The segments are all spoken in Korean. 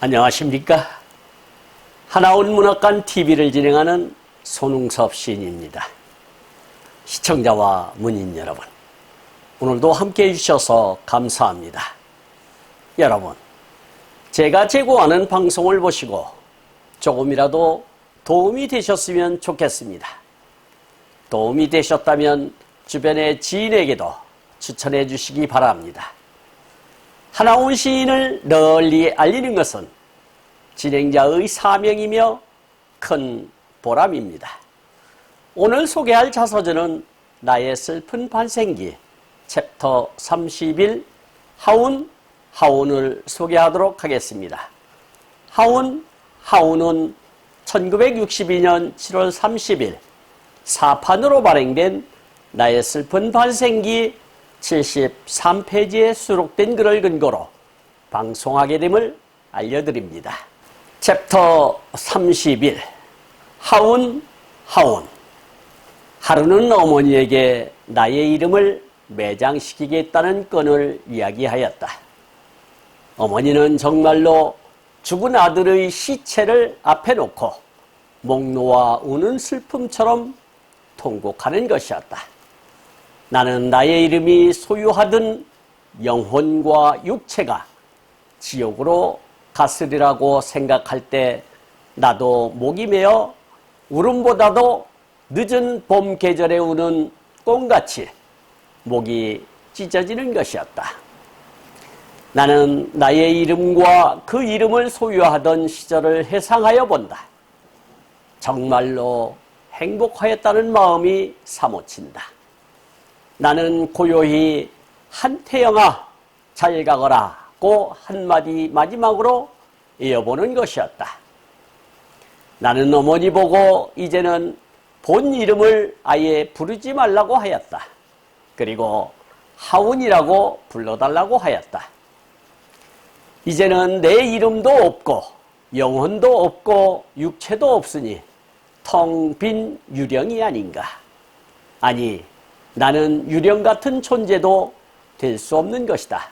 안녕하십니까? 하나원 문학관 TV를 진행하는 손웅섭 시인입니다. 시청자와 문인 여러분, 오늘도 함께해 주셔서 감사합니다. 여러분, 제가 제공하는 방송을 보시고 조금이라도 도움이 되셨으면 좋겠습니다. 도움이 되셨다면 주변의 지인에게도 추천해 주시기 바랍니다. 하나원 시인을 널리 알리는 것은 진행자의 사명이며 큰 보람입니다. 오늘 소개할 자서전은 나의 슬픈 반생기 챕터 31 하운을 소개하도록 하겠습니다. 하운은 1962년 7월 30일 사판으로 발행된 나의 슬픈 반생기 73페이지에 수록된 글을 근거로 방송하게 됨을 알려드립니다. 챕터 31 하운. 하루는 어머니에게 나의 이름을 매장시키겠다는 건을 이야기하였다. 어머니는 정말로 죽은 아들의 시체를 앞에 놓고 목 놓아 우는 슬픔처럼 통곡하는 것이었다. 나는 나의 이름이 소유하던 영혼과 육체가 지옥으로 갔으리라고 생각할 때 나도 목이 메어 울음보다도 늦은 봄 계절에 우는 꽁같이 목이 찢어지는 것이었다. 나는 나의 이름과 그 이름을 소유하던 시절을 회상하여 본다. 정말로 행복하였다는 마음이 사무친다. 나는 고요히 한태영아 잘 가거라고 한마디 마지막으로 이어보는 것이었다. 나는 어머니 보고 이제는 본 이름을 아예 부르지 말라고 하였다. 그리고 하운이라고 불러달라고 하였다. 이제는 내 이름도 없고 영혼도 없고 육체도 없으니 텅 빈 유령이 아닌가. 아니, 나는 유령 같은 존재도 될 수 없는 것이다.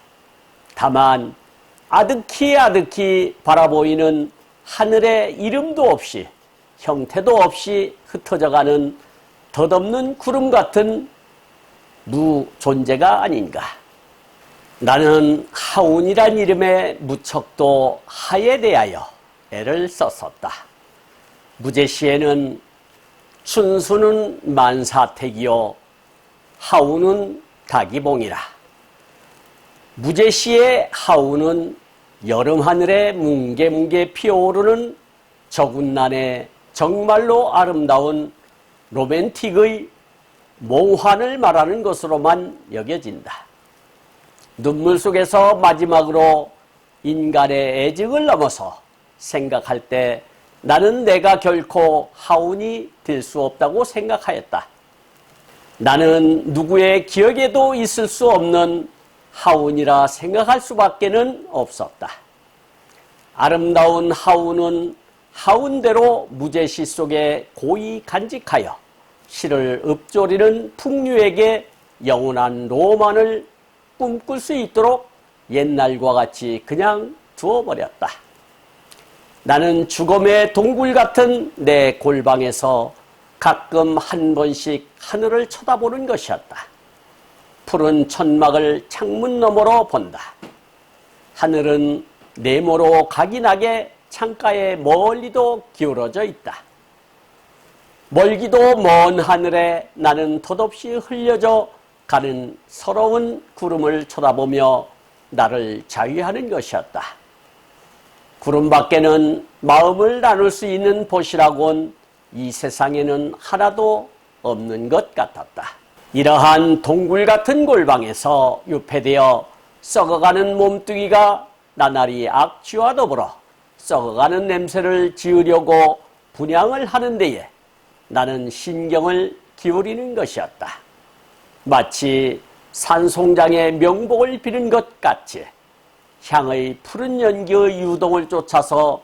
다만 아득히 바라보이는 하늘에 이름도 없이 형태도 없이 흩어져가는 덧없는 구름 같은 무존재가 아닌가. 나는 하운이란 이름에 무척도 하에 대하여 애를 썼었다. 무제시에는 춘수는 만사택이요 하운은 닭이봉이라. 무제시의 하운은 여름 하늘에 뭉게뭉게 피어오르는 저군난의 정말로 아름다운 로맨틱의 몽환을 말하는 것으로만 여겨진다. 눈물 속에서 마지막으로 인간의 애증을 넘어서 생각할 때 나는 내가 결코 하운이 될 수 없다고 생각하였다. 나는 누구의 기억에도 있을 수 없는 하운이라 생각할 수밖에는 없었다. 아름다운 하운은 하운대로 무제시 속에 고이 간직하여 시를 읊조리는 풍류에게 영원한 로만을 꿈꿀 수 있도록 옛날과 같이 그냥 두어버렸다. 나는 죽음의 동굴 같은 내 골방에서 가끔 한 번씩 하늘을 쳐다보는 것이었다. 푸른 천막을 창문 너머로 본다. 하늘은 네모로 각이 나게 창가에 멀리도 기울어져 있다. 멀기도 먼 하늘에 나는 덧없이 흘려져 가는 서러운 구름을 쳐다보며 나를 자위하는 것이었다. 구름 밖에는 마음을 나눌 수 있는 곳이라곤 이 세상에는 하나도 없는 것 같았다. 이러한 동굴 같은 골방에서 유폐되어 썩어가는 몸뚱이가 나날이 악취와 더불어 썩어가는 냄새를 지으려고 분향을 하는 데에 나는 신경을 기울이는 것이었다. 마치 산송장의 명복을 비는 것 같이 향의 푸른 연기의 유동을 쫓아서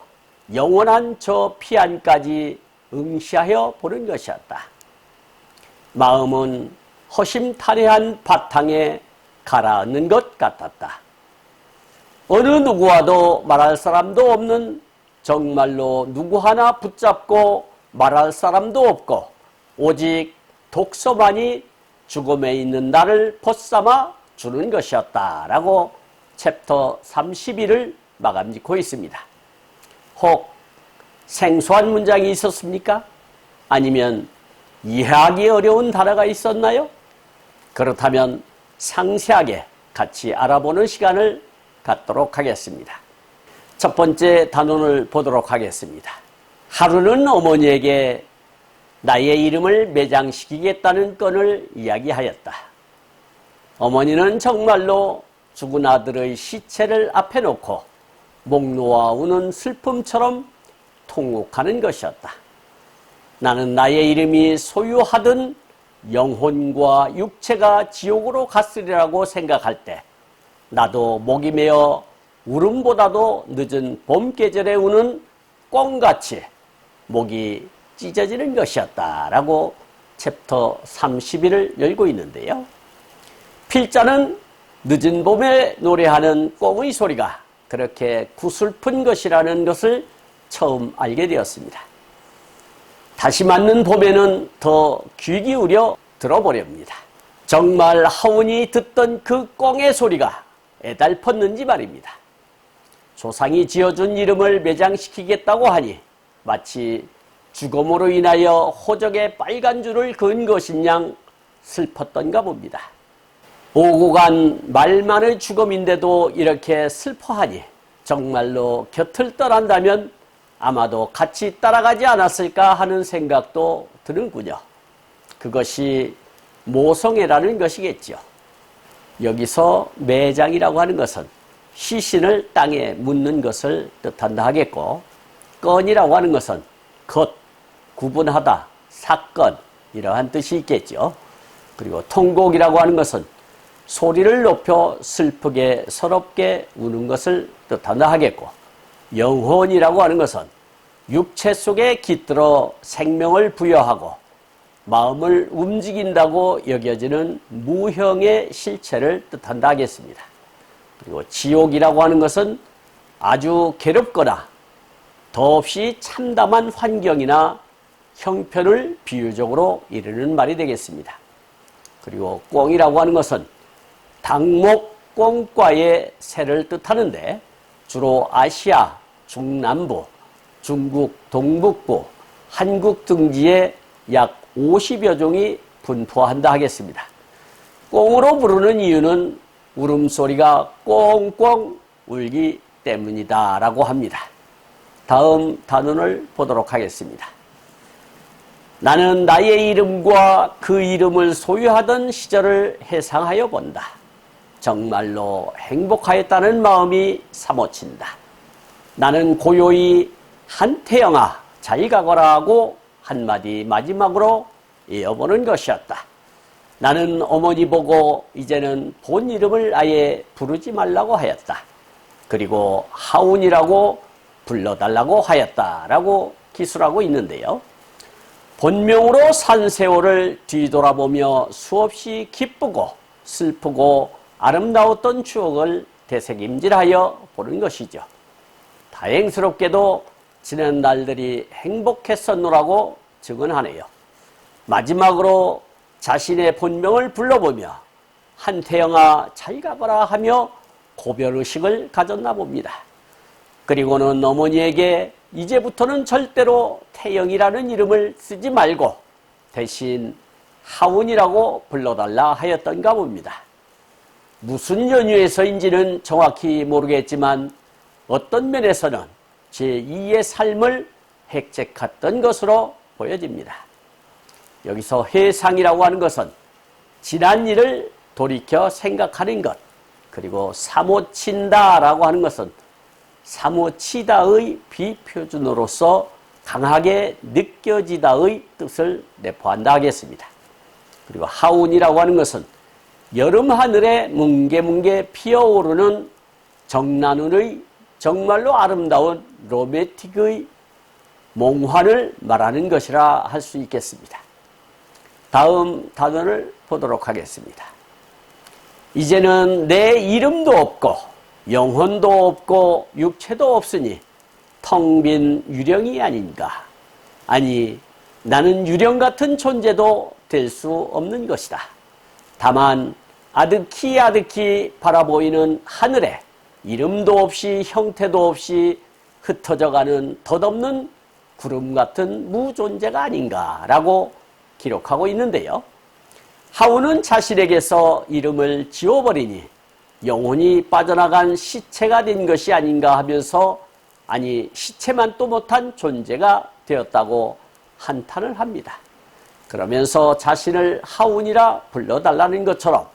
영원한 저 피안까지 응시하여 보는 것이었다. 마음은 허심탄회한 바탕에 가라앉는 것 같았다. 어느 누구와도 말할 사람도 없는, 정말로 누구 하나 붙잡고 말할 사람도 없고 오직 독서만이 죽음에 있는 나를 벗삼아 주는 것이었다라고 챕터 31을 마감 짓고 있습니다. 혹 생소한 문장이 있었습니까? 아니면 이해하기 어려운 단어가 있었나요? 그렇다면 상세하게 같이 알아보는 시간을 갖도록 하겠습니다. 첫 번째 단원을 보도록 하겠습니다. 하루는 어머니에게 나의 이름을 매장시키겠다는 건을 이야기하였다. 어머니는 정말로 죽은 아들의 시체를 앞에 놓고 목 놓아 우는 슬픔처럼 통곡하는 것이었다. 나는 나의 이름이 소유하던 영혼과 육체가 지옥으로 갔으리라고 생각할 때 나도 목이 메어 울음보다도 늦은 봄 계절에 우는 꿩같이 목이 찢어지는 것이었다라고 챕터 31을 열고 있는데요. 필자는 늦은 봄에 노래하는 꿩의 소리가 그렇게 구슬픈 것이라는 것을 처음 알게 되었습니다. 다시 맞는 봄에는 더 귀 기울여 들어보렵니다. 정말 하운이 듣던 그 꿩의 소리가 애달펐는지 말입니다. 조상이 지어준 이름을 매장시키겠다고 하니 마치 죽음으로 인하여 호적에 빨간 줄을 그은 것인 양 슬펐던가 봅니다. 오고 간 말만의 죽음인데도 이렇게 슬퍼하니 정말로 곁을 떠난다면 아마도 같이 따라가지 않았을까 하는 생각도 드는군요. 그것이 모성애라는 것이겠죠. 여기서 매장이라고 하는 것은 시신을 땅에 묻는 것을 뜻한다 하겠고, 건이라고 하는 것은 것, 구분하다, 사건 이러한 뜻이 있겠죠. 그리고 통곡이라고 하는 것은 소리를 높여 슬프게 서럽게 우는 것을 뜻한다 하겠고, 영혼이라고 하는 것은 육체 속에 깃들어 생명을 부여하고 마음을 움직인다고 여겨지는 무형의 실체를 뜻한다 하겠습니다. 그리고 지옥이라고 하는 것은 아주 괴롭거나 더없이 참담한 환경이나 형편을 비유적으로 이르는 말이 되겠습니다. 그리고 꿩이라고 하는 것은 닭목 꿩과의 새를 뜻하는데 주로 아시아, 중남부, 중국 동북부, 한국 등지에 약 50여 종이 분포한다 하겠습니다. 꿩으로 부르는 이유는 울음소리가 꽁꽁 울기 때문이다 라고 합니다. 다음 단원을 보도록 하겠습니다. 나는 나의 이름과 그 이름을 소유하던 시절을 회상하여 본다. 정말로 행복하였다는 마음이 사모친다. 나는 고요히 한태영아 잘 가거라 하고 한마디 마지막으로 이어보는 것이었다. 나는 어머니 보고 이제는 본 이름을 아예 부르지 말라고 하였다. 그리고 하운이라고 불러달라고 하였다라고 기술하고 있는데요. 본명으로 산 세월을 뒤돌아보며 수없이 기쁘고 슬프고 아름다웠던 추억을 되새김질하여 보는 것이죠. 다행스럽게도 지난 날들이 행복했었노라고 증언하네요. 마지막으로 자신의 본명을 불러보며 한태영아 잘 가거라 하며 고별의식을 가졌나 봅니다. 그리고는 어머니에게 이제부터는 절대로 태영이라는 이름을 쓰지 말고 대신 하운이라고 불러달라 하였던가 봅니다. 무슨 연유에서인지는 정확히 모르겠지만 어떤 면에서는 제2의 삶을 획책했던 것으로 보여집니다. 여기서 회상이라고 하는 것은 지난 일을 돌이켜 생각하는 것, 그리고 사모친다라고 하는 것은 사모치다의 비표준어로서 강하게 느껴지다의 뜻을 내포한다 하겠습니다. 그리고 하운이라고 하는 것은 여름 하늘에 뭉게뭉게 피어오르는 정난운의 정말로 아름다운 로맨틱의 몽환을 말하는 것이라 할 수 있겠습니다. 다음 단어를 보도록 하겠습니다. 이제는 내 이름도 없고 영혼도 없고 육체도 없으니 텅 빈 유령이 아닌가. 아니, 나는 유령 같은 존재도 될 수 없는 것이다. 다만 아득히 바라보이는 하늘에 이름도 없이 형태도 없이 흩어져가는 덧없는 구름 같은 무존재가 아닌가라고 기록하고 있는데요. 하우는 자신에게서 이름을 지워버리니 영혼이 빠져나간 시체가 된 것이 아닌가 하면서 아니 시체만도 못한 존재가 되었다고 한탄을 합니다. 그러면서 자신을 하운이라 불러달라는 것처럼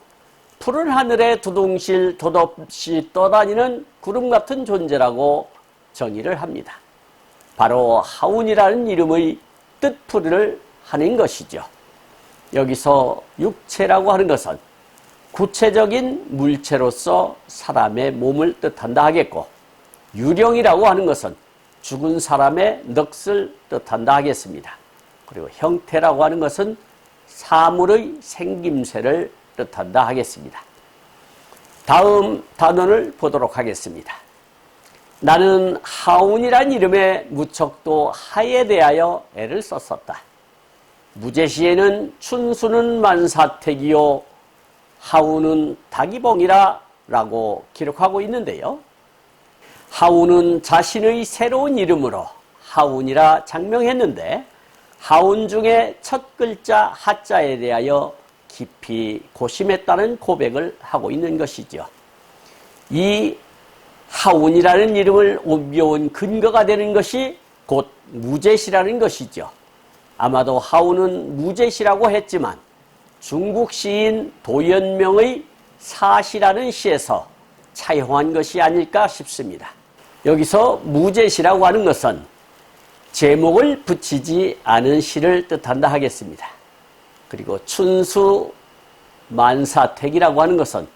푸른 하늘에 두둥실 덧없이 떠다니는 구름 같은 존재라고 정의를 합니다. 바로 하운이라는 이름의 뜻풀이를 하는 것이죠. 여기서 육체라고 하는 것은 구체적인 물체로서 사람의 몸을 뜻한다 하겠고, 유령이라고 하는 것은 죽은 사람의 넋을 뜻한다 하겠습니다. 그리고 형태라고 하는 것은 사물의 생김새를 뜻한다 하겠습니다. 다음 단원을 보도록 하겠습니다. 나는 하운이란 이름에 무척도 하에 대하여 애를 썼었다. 무제시에는 춘수는 만사택이요 하운은 닭이봉이라 라고 기록하고 있는데요. 하운은 자신의 새로운 이름으로 하운이라 장명했는데 하운 중에 첫 글자 하자에 대하여 깊이 고심했다는 고백을 하고 있는 것이죠. 이 하운이라는 이름을 옮겨온 근거가 되는 것이 곧 무제시라는 것이죠. 아마도 하운은 무제시라고 했지만 중국 시인 도연명의 사시라는 시에서 차용한 것이 아닐까 싶습니다. 여기서 무제시라고 하는 것은 제목을 붙이지 않은 시를 뜻한다 하겠습니다. 그리고 춘수 만사택이라고 하는 것은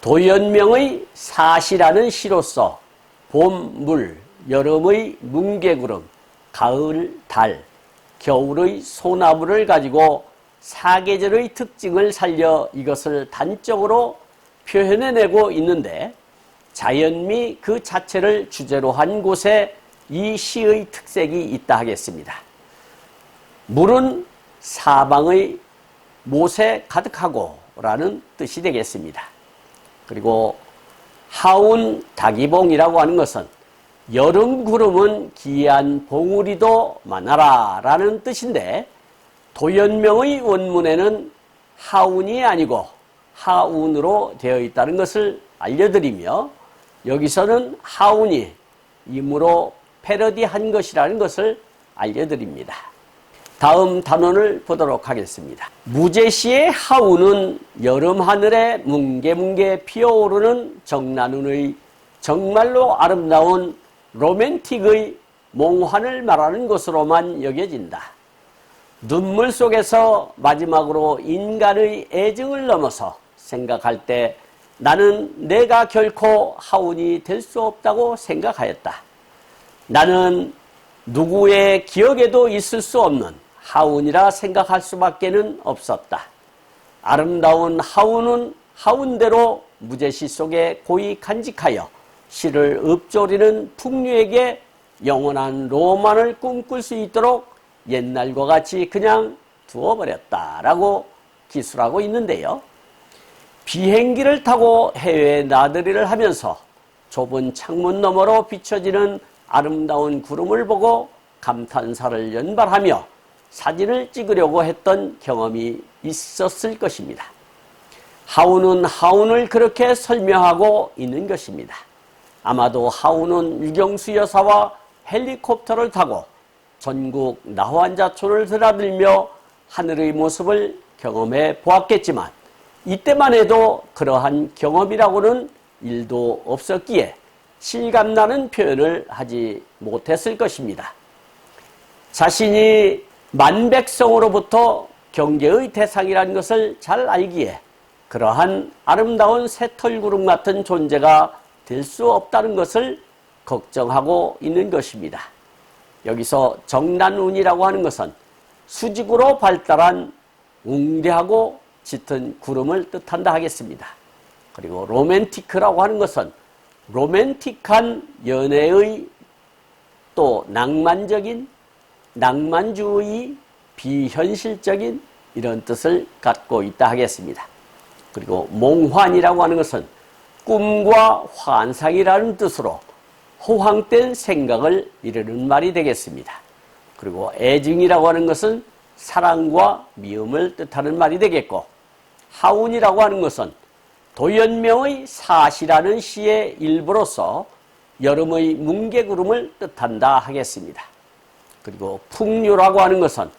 도연명의 사시라는 시로서 봄, 물, 여름의 뭉게구름, 가을, 달, 겨울의 소나무를 가지고 사계절의 특징을 살려 이것을 단적으로 표현해내고 있는데 자연미 그 자체를 주제로 한 곳에 이 시의 특색이 있다 하겠습니다. 물은 사방의 못에 가득하고 라는 뜻이 되겠습니다. 그리고 하운 닭이봉이라고 하는 것은 여름 구름은 기이한 봉우리도 많아라 라는 뜻인데 도연명의 원문에는 하운이 아니고 하운으로 되어 있다는 것을 알려드리며 여기서는 하운이 임으로 패러디한 것이라는 것을 알려드립니다. 다음 단원을 보도록 하겠습니다. 무제시의 하운은 여름 하늘에 뭉게뭉게 피어오르는 정난운의 정말로 아름다운 로맨틱의 몽환을 말하는 것으로만 여겨진다. 눈물 속에서 마지막으로 인간의 애증을 넘어서 생각할 때 나는 내가 결코 하운이 될 수 없다고 생각하였다. 나는 누구의 기억에도 있을 수 없는 하운이라 생각할 수밖에는 없었다. 아름다운 하운은 하운대로 무제시 속에 고이 간직하여 시를 읊조리는 풍류에게 영원한 로만을 꿈꿀 수 있도록 옛날과 같이 그냥 두어버렸다라고 기술하고 있는데요. 비행기를 타고 해외 나들이를 하면서 좁은 창문 너머로 비춰지는 아름다운 구름을 보고 감탄사를 연발하며 사진을 찍으려고 했던 경험이 있었을 것입니다. 하운은 하운을 그렇게 설명하고 있는 것입니다. 아마도 하운은 유경수 여사와 헬리콥터를 타고 전국 나환자촌을 드나들며 하늘의 모습을 경험해 보았겠지만 이때만 해도 그러한 경험이라고는 일도 없었기에 실감나는 표현을 하지 못했을 것입니다. 자신이 만백성으로부터 경계의 대상이라는 것을 잘 알기에 그러한 아름다운 새털구름 같은 존재가 될 수 없다는 것을 걱정하고 있는 것입니다. 여기서 정난운이라고 하는 것은 수직으로 발달한 웅대하고 짙은 구름을 뜻한다 하겠습니다. 그리고 로맨티크라고 하는 것은 로맨틱한 연애의 또 낭만주의, 비현실적인 이런 뜻을 갖고 있다 하겠습니다. 그리고 몽환이라고 하는 것은 꿈과 환상이라는 뜻으로 호황된 생각을 이르는 말이 되겠습니다. 그리고 애증이라고 하는 것은 사랑과 미움을 뜻하는 말이 되겠고, 하운이라고 하는 것은 도연명의 사시라는 시의 일부로서 여름의 뭉게구름을 뜻한다 하겠습니다. 그리고 풍류라고 하는 것은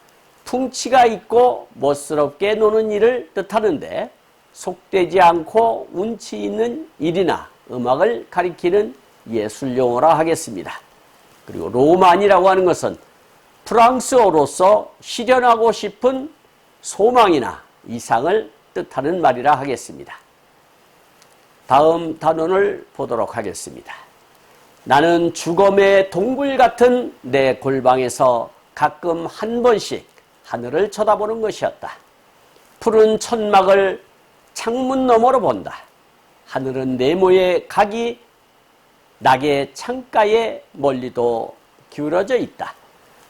풍치가 있고 멋스럽게 노는 일을 뜻하는데, 속되지 않고 운치 있는 일이나 음악을 가리키는 예술용어라 하겠습니다. 그리고 로만이라고 하는 것은 프랑스어로서 실현하고 싶은 소망이나 이상을 뜻하는 말이라 하겠습니다. 다음 단원을 보도록 하겠습니다. 나는 죽음의 동굴 같은 내 골방에서 가끔 한 번씩 하늘을 쳐다보는 것이었다. 푸른 천막을 창문 너머로 본다. 하늘은 네모의 각이 낙의 창가에 멀리도 기울어져 있다.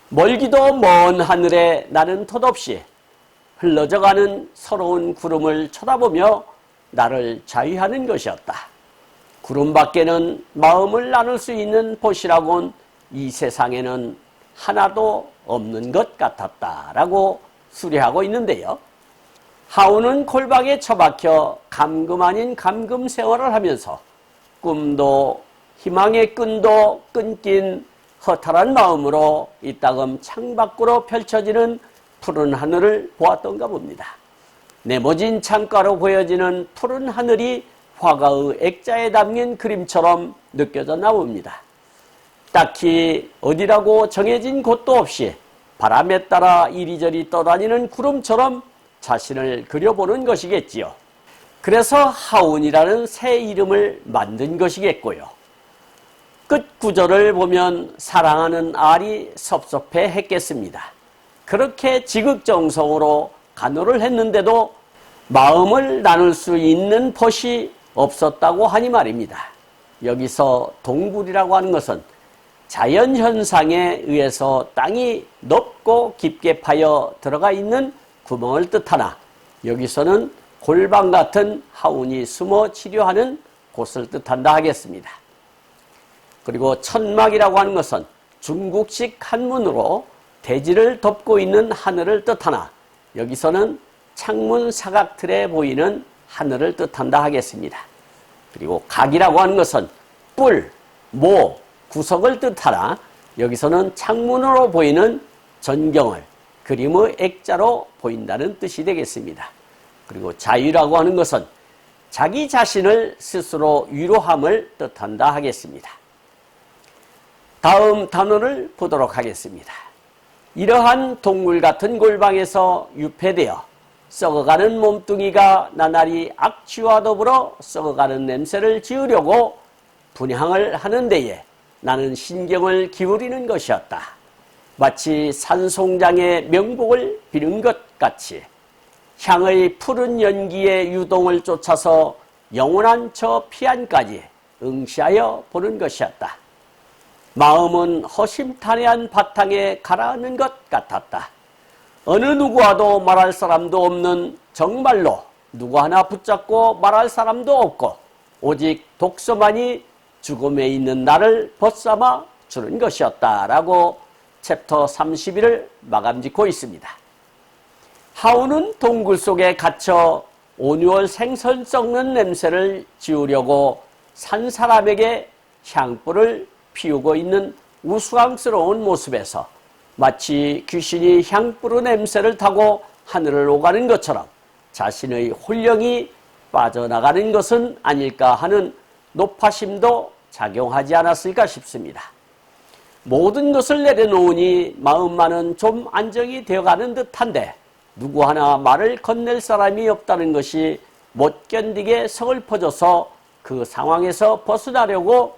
멀기도 먼 하늘에 나는 덧없이 흘러져가는 서러운 구름을 쳐다보며 나를 자위하는 것이었다. 구름 밖에는 마음을 나눌 수 있는 곳이라곤 이 세상에는 하나도 없는 것 같았다라고 수리하고 있는데요. 하운은 골방에 처박혀 감금 아닌 감금 생활을 하면서 꿈도 희망의 끈도 끊긴 허탈한 마음으로 이따금 창밖으로 펼쳐지는 푸른 하늘을 보았던가 봅니다. 네모진 창가로 보여지는 푸른 하늘이 화가의 액자에 담긴 그림처럼 느껴졌나 봅니다. 딱히 어디라고 정해진 곳도 없이 바람에 따라 이리저리 떠다니는 구름처럼 자신을 그려보는 것이겠지요. 그래서 하운이라는 새 이름을 만든 것이겠고요. 끝 구절을 보면 사랑하는 알이 섭섭해 했겠습니다. 그렇게 지극정성으로 간호를 했는데도 마음을 나눌 수 있는 벗이 없었다고 하니 말입니다. 여기서 동굴이라고 하는 것은 자연현상에 의해서 땅이 높고 깊게 파여 들어가 있는 구멍을 뜻하나, 여기서는 골방 같은 하운이 숨어 치료하는 곳을 뜻한다 하겠습니다. 그리고 천막이라고 하는 것은 중국식 한문으로 대지를 덮고 있는 하늘을 뜻하나, 여기서는 창문 사각틀에 보이는 하늘을 뜻한다 하겠습니다. 그리고 각이라고 하는 것은 뿔, 모, 구석을 뜻하나, 여기서는 창문으로 보이는 전경을 그림의 액자로 보인다는 뜻이 되겠습니다. 그리고 자유라고 하는 것은 자기 자신을 스스로 위로함을 뜻한다 하겠습니다. 다음 단어를 보도록 하겠습니다. 이러한 동굴 같은 골방에서 유폐되어 썩어가는 몸뚱이가 나날이 악취와 더불어 썩어가는 냄새를 지우려고 분향을 하는 데에 나는 신경을 기울이는 것이었다. 마치 산송장의 명복을 비는 것 같이 향의 푸른 연기의 유동을 쫓아서 영원한 저 피안까지 응시하여 보는 것이었다. 마음은 허심탄회한 바탕에 가라앉는 것 같았다. 어느 누구와도 말할 사람도 없는, 정말로 누구 하나 붙잡고 말할 사람도 없고 오직 독서만이 죽음에 있는 나를 벗삼아 주는 것이었다라고 챕터 31을 마감짓고 있습니다. 하운은 동굴 속에 갇혀 온유월 생선 썩는 냄새를 지우려고 산 사람에게 향불을 피우고 있는 우스꽝스러운 모습에서 마치 귀신이 향불의 냄새를 타고 하늘을 오가는 것처럼 자신의 혼령이 빠져나가는 것은 아닐까 하는 노파심도 작용하지 않았을까 싶습니다. 모든 것을 내려놓으니 마음만은 좀 안정이 되어가는 듯한데 누구 하나 말을 건넬 사람이 없다는 것이 못 견디게 서글퍼져서 그 상황에서 벗어나려고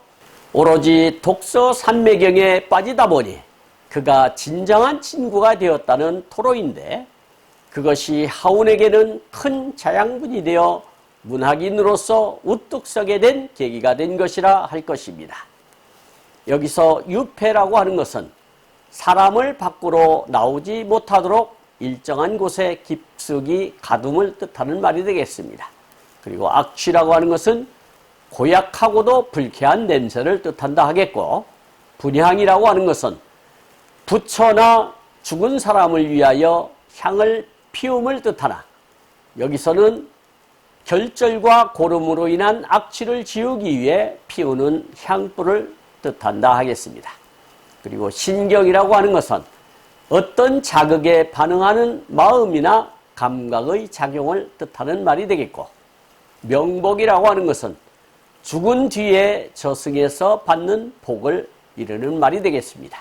오로지 독서 산매경에 빠지다 보니 그가 진정한 친구가 되었다는 토로인데, 그것이 하운에게는 큰 자양분이 되어 문학인으로서 우뚝 서게 된 계기가 된 것이라 할 것입니다. 여기서 유폐라고 하는 것은 사람을 밖으로 나오지 못하도록 일정한 곳에 깊숙이 가둠을 뜻하는 말이 되겠습니다. 그리고 악취라고 하는 것은 고약하고도 불쾌한 냄새를 뜻한다 하겠고, 분향이라고 하는 것은 부처나 죽은 사람을 위하여 향을 피움을 뜻하나, 여기서는 결절과 고름으로 인한 악취를 지우기 위해 피우는 향불을 뜻한다 하겠습니다. 그리고 신경이라고 하는 것은 어떤 자극에 반응하는 마음이나 감각의 작용을 뜻하는 말이 되겠고, 명복이라고 하는 것은 죽은 뒤에 저승에서 받는 복을 이르는 말이 되겠습니다.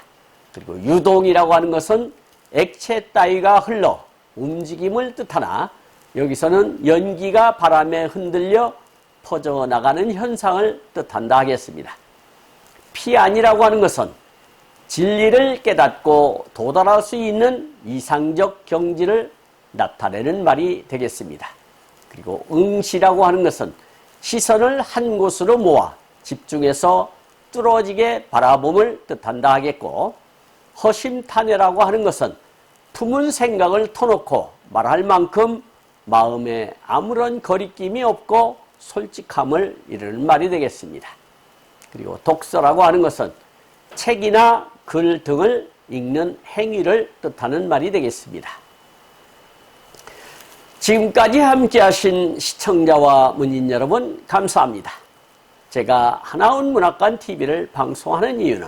그리고 유동이라고 하는 것은 액체 따위가 흘러 움직임을 뜻하나, 여기서는 연기가 바람에 흔들려 퍼져나가는 현상을 뜻한다 하겠습니다. 피안이라고 하는 것은 진리를 깨닫고 도달할 수 있는 이상적 경지를 나타내는 말이 되겠습니다. 그리고 응시라고 하는 것은 시선을 한 곳으로 모아 집중해서 뚫어지게 바라봄을 뜻한다 하겠고, 허심탄회라고 하는 것은 품은 생각을 터놓고 말할 만큼 마음에 아무런 거리낌이 없고 솔직함을 이루는 말이 되겠습니다. 그리고 독서라고 하는 것은 책이나 글 등을 읽는 행위를 뜻하는 말이 되겠습니다. 지금까지 함께 하신 시청자와 문인 여러분, 감사합니다. 제가 하나원 문학관 TV를 방송하는 이유는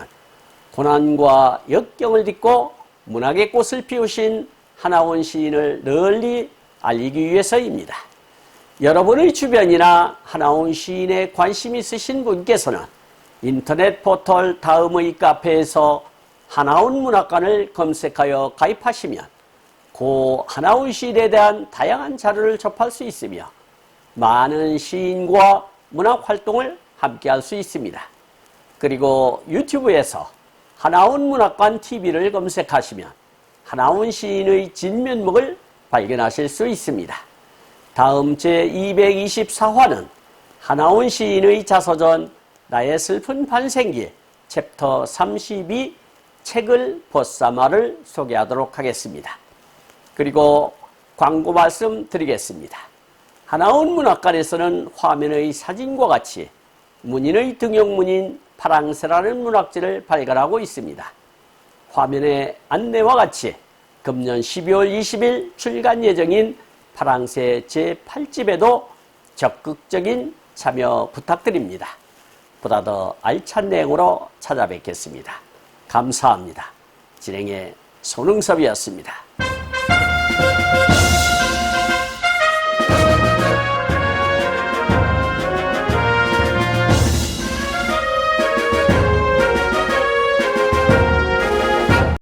고난과 역경을 딛고 문학의 꽃을 피우신 하나원 시인을 널리 알리기 위해서입니다. 여러분의 주변이나 하나원 시인에 관심 있으신 분께서는 인터넷 포털 다음의 카페에서 하나원 문학관을 검색하여 가입하시면 고 하나원 시인에 대한 다양한 자료를 접할 수 있으며 많은 시인과 문학 활동을 함께 할 수 있습니다. 그리고 유튜브에서 하나원 문학관 TV를 검색하시면 하나원 시인의 진면목을 발견하실 수 있습니다. 다음 제224화는 하나원 시인의 자서전 나의 슬픈 반생기 챕터 32 책을 벗삼아를 소개하도록 하겠습니다. 그리고 광고 말씀 드리겠습니다. 하나원 문학관에서는 화면의 사진과 같이 문인의 등용문인 파랑새라는 문학지를 발간하고 있습니다. 화면의 안내와 같이 금년 12월 20일 출간 예정인 파랑새 제8집에도 적극적인 참여 부탁드립니다. 보다 더 알찬 내용으로 찾아뵙겠습니다. 감사합니다. 진행의 손흥섭이었습니다.